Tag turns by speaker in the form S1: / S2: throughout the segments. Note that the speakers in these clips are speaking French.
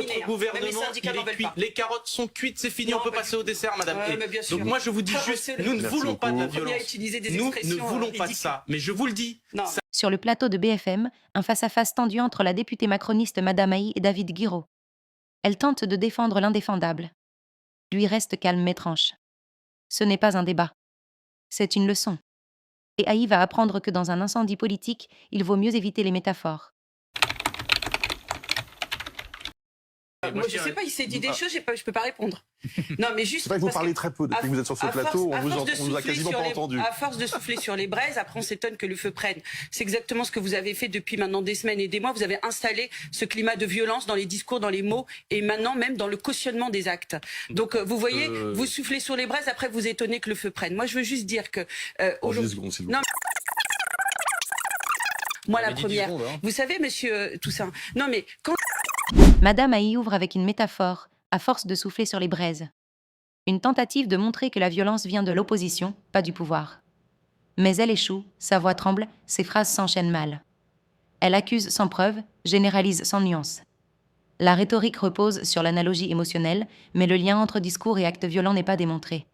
S1: Notre gouvernement, il est cuit. Les carottes sont cuites, c'est fini, on peut passer au dessert, madame. Donc moi, je vous dis juste, nous ne voulons pas de la violence. Nous ne voulons pas de ça. Mais je vous le dis.
S2: Sur le plateau de BFM, un face-à-face tendu entre la députée macroniste Madame Haï et David Guiraud. Elle tente de défendre l'indéfendable. Lui reste calme mais tranche. Ce n'est pas un débat. C'est une leçon. Et Haï va apprendre que dans un incendie politique, il vaut mieux éviter les métaphores.
S3: Moi, je sais pas, il s'est dit des choses, je peux pas répondre. Non, mais juste.
S4: C'est vrai que vous parlez très peu depuis que vous êtes sur ce plateau, on vous a quasiment pas entendu.
S3: À force de souffler sur les braises, après on s'étonne que le feu prenne. C'est exactement ce que vous avez fait depuis maintenant des semaines et des mois. Vous avez installé ce climat de violence dans les discours, dans les mots et maintenant même dans le cautionnement des actes. Donc vous voyez, vous soufflez sur les braises, après vous étonnez que le feu prenne. Moi, je veux juste dire que aujourd'hui. Non. Moi, la première. Vous savez, monsieur Toussaint. Non, mais quand.
S2: Madame Haï ouvre avec une métaphore, à force de souffler sur les braises. Une tentative de montrer que la violence vient de l'opposition, pas du pouvoir. Mais elle échoue, sa voix tremble, ses phrases s'enchaînent mal. Elle accuse sans preuve, généralise sans nuance. La rhétorique repose sur l'analogie émotionnelle, mais le lien entre discours et actes violents n'est pas démontré.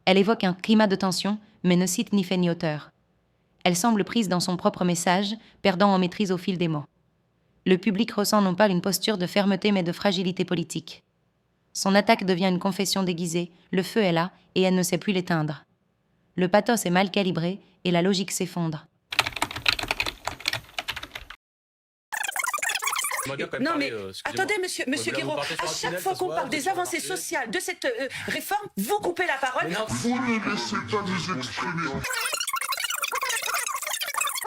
S2: Elle évoque un climat de tension, mais ne cite ni fait ni auteur. Elle semble prise dans son propre message, perdant en maîtrise au fil des mots. Le public ressent non pas une posture de fermeté mais de fragilité politique. Son attaque devient une confession déguisée, le feu est là et elle ne sait plus l'éteindre. Le pathos est mal calibré et la logique s'effondre.
S3: Non mais attendez monsieur Guiraud, à chaque fois qu'on parle des avancées sociales de cette réforme, vous coupez la parole.
S5: Vous ne laissez pas nous exprimer.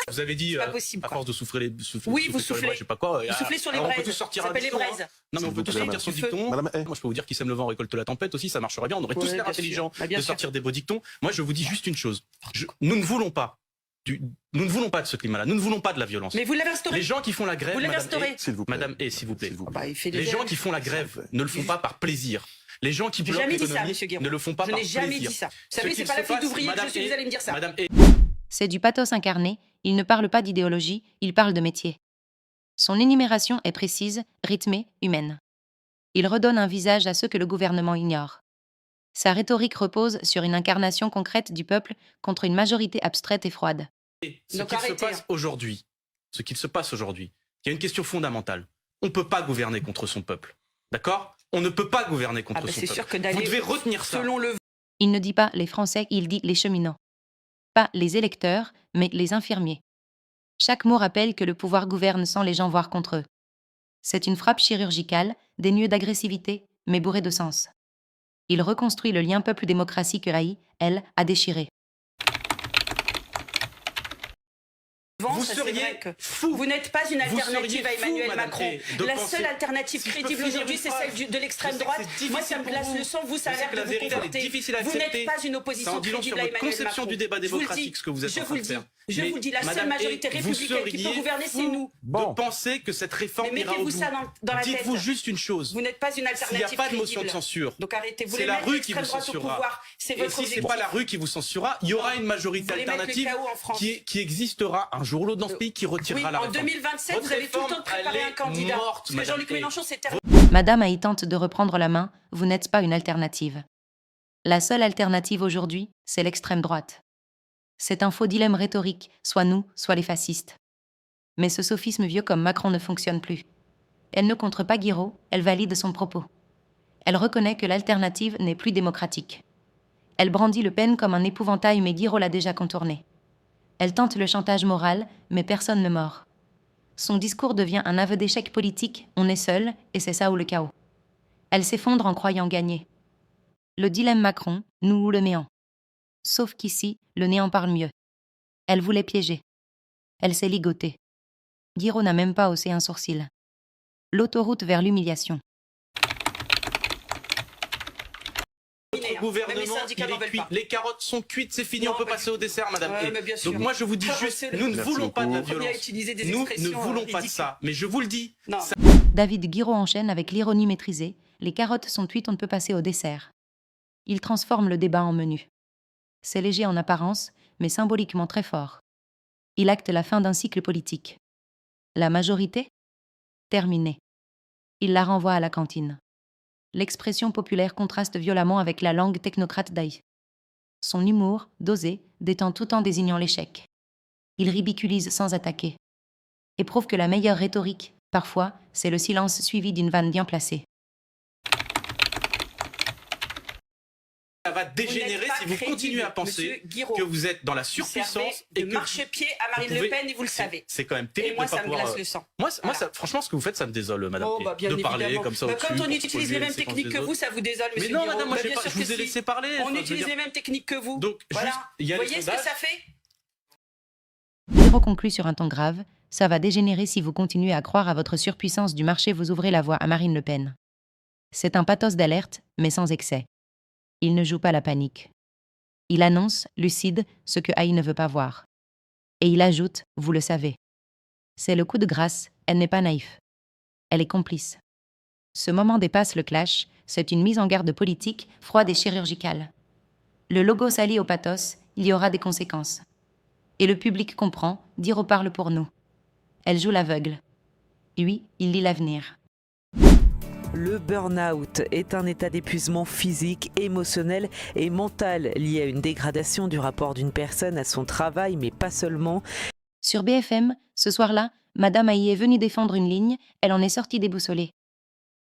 S1: Vous avez dit, à force de souffler
S3: oui, vous
S1: sur les
S3: soufflez.
S1: braises, je sais pas quoi.
S3: Vous soufflez sur les braises.
S1: On peut tous sortir
S3: ça
S1: un
S3: s'appelle les
S1: dicton,
S3: braises.
S1: Non, mais on peut tous sortir son dicton. Moi, je peux vous dire qui sème le vent récolte la tempête aussi, ça marcherait bien. On aurait tous l'air intelligents de sortir des beaux dictons. Moi, je vous dis juste une chose. Nous ne voulons pas. Nous ne voulons pas de ce climat-là. Nous ne voulons pas de la violence.
S3: Mais vous l'avez instauré.
S1: Les gens qui font la grève,
S4: Madame,
S1: s'il vous plaît.
S3: Les
S1: gens qui font la grève ne le font pas par plaisir. Les gens qui bloquent l'économie ne le font pas par plaisir.
S3: Je n'ai jamais dit ça. Vous savez, c'est pas la fille d'ouvrier que je suis, vous allez me dire ça.
S2: C'est du pathos incarné, il ne parle pas d'idéologie, il parle de métier. Son énumération est précise, rythmée, humaine. Il redonne un visage à ceux que le gouvernement ignore. Sa rhétorique repose sur une incarnation concrète du peuple contre une majorité abstraite et froide.
S1: Ce qu'il se passe aujourd'hui, il y a une question fondamentale. On ne peut pas gouverner contre son peuple. D'accord ? On ne peut pas gouverner contre son peuple.
S3: Sûr que
S1: vous devez retenir ça.
S2: Il ne dit pas les Français, il dit les cheminots. Pas les électeurs, mais les infirmiers. Chaque mot rappelle que le pouvoir gouverne sans les gens voir contre eux. C'est une frappe chirurgicale, dénuée d'agressivité, mais bourrée de sens. Il reconstruit le lien peuple-démocratie que Haï, elle, a déchiré.
S1: Vous seriez fou.
S3: Vous n'êtes pas une alternative à Emmanuel Macron. La seule alternative crédible aujourd'hui, c'est celle de l'extrême droite. Moi, ça me glace le sang, vous, ça a l'air de vous conforter. Vous n'êtes pas une opposition crédible à Emmanuel Macron.
S1: Du débat démocratique, ce que vous êtes en train de faire.
S3: Je vous le dis, la seule majorité républicaine qui peut gouverner, c'est nous.
S1: De penser que cette réforme ira au bout.
S3: Dans la tête.
S1: Dites-vous juste une chose.
S3: Vous n'êtes pas une alternative crédible.
S1: S'il n'y a pas de motion de censure,
S3: donc arrêtez.
S1: C'est la rue qui vous censurera. Et si ce n'est pas la rue qui vous censurera, il y aura une majorité alternative qui existera un jour ou l'autre dans ce pays qui retirera la réforme.
S3: En 2027, vous avez tout le temps de préparer un candidat. Parce que Jean-Luc Mélenchon, c'est terminé.
S2: Madame Haï tente de reprendre la main, vous n'êtes pas une alternative. La seule alternative aujourd'hui, c'est l'extrême droite. C'est un faux dilemme rhétorique, soit nous, soit les fascistes. Mais ce sophisme vieux comme Macron ne fonctionne plus. Elle ne contre pas Guiraud, elle valide son propos. Elle reconnaît que l'alternative n'est plus démocratique. Elle brandit Le Pen comme un épouvantail, mais Guiraud l'a déjà contourné. Elle tente le chantage moral, mais personne ne mord. Son discours devient un aveu d'échec politique, on est seul, et c'est ça ou le chaos. Elle s'effondre en croyant gagner. Le dilemme Macron, nous ou le néant. Sauf qu'ici, le néant parle mieux. Elle voulait piéger. Elle s'est ligotée. Guiraud n'a même pas haussé un sourcil. L'autoroute vers l'humiliation.
S1: Notre gouvernement, il est cuit. Les carottes sont cuites, c'est fini, on peut passer au dessert, madame. Donc moi, je vous dis juste, nous ne voulons pas de la violence. Nous ne voulons pas de ça. Mais je vous le dis.
S2: David Guiraud enchaîne avec l'ironie maîtrisée. Les carottes sont cuites, on ne peut passer au dessert. Il transforme le débat en menu. C'est léger en apparence, mais symboliquement très fort. Il acte la fin d'un cycle politique. La majorité ? Terminée. il la renvoie à la cantine. L'expression populaire contraste violemment avec la langue technocrate d'Aïe. Son humour, dosé, détend tout en désignant l'échec. Il ridiculise sans attaquer. Et prouve que la meilleure rhétorique, parfois, c'est le silence suivi d'une vanne bien placée.
S1: Ça va dégénérer si vous continuez à penser que vous êtes dans la surpuissance et que
S3: marchepied à Marine Le Pen et vous le savez.
S1: C'est quand même terrible.
S3: Et moi,
S1: de pas
S3: ça me glace le sang.
S1: Moi, franchement, ce que vous faites, ça me désole, madame.
S3: Bien
S1: de parler
S3: évidemment.
S1: comme ça au-dessus.
S3: Quand on utilise les mêmes techniques que vous, ça vous désole, monsieur
S1: Mais non,
S3: Guiraud.
S1: madame, moi, je vous ai laissé parler.
S3: On utilise les mêmes techniques que vous.
S1: Donc,
S3: voilà.
S1: Vous
S3: voyez ce que ça fait?
S2: Guiraud conclut sur un ton grave. Ça va dégénérer si vous continuez à croire à votre surpuissance du marché, vous ouvrez la voie à Marine Le Pen. C'est un pathos d'alerte, mais sans excès. Il ne joue pas la panique. Il annonce, lucide, ce que Haï ne veut pas voir. Et il ajoute, vous le savez. C'est le coup de grâce, elle n'est pas naïve. Elle est complice. Ce moment dépasse le clash, c'est une mise en garde politique, froide et chirurgicale. Le logo s'allie au pathos, il y aura des conséquences. Et le public comprend, Guiraud parle pour nous. Elle joue l'aveugle. Lui, il lit l'avenir.
S6: Le burn-out est un état d'épuisement physique, émotionnel et mental lié à une dégradation du rapport d'une personne à son travail, mais pas seulement.
S2: Sur BFM, ce soir-là, Madame Haï est venue défendre une ligne, elle en est sortie déboussolée.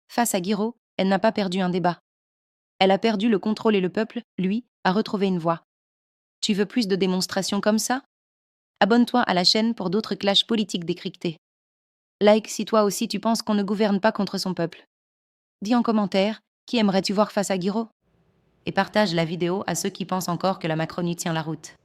S2: Face à Guiraud, elle n'a pas perdu un débat. Elle a perdu le contrôle et le peuple, lui, a retrouvé une voix. Tu veux plus de démonstrations comme ça? Abonne-toi à la chaîne pour d'autres clashs politiques décryptés. Like si toi aussi tu penses qu'on ne gouverne pas contre son peuple. Dis en commentaire, qui aimerais-tu voir face à Guiraud? Et partage la vidéo à ceux qui pensent encore que la Macronie tient la route.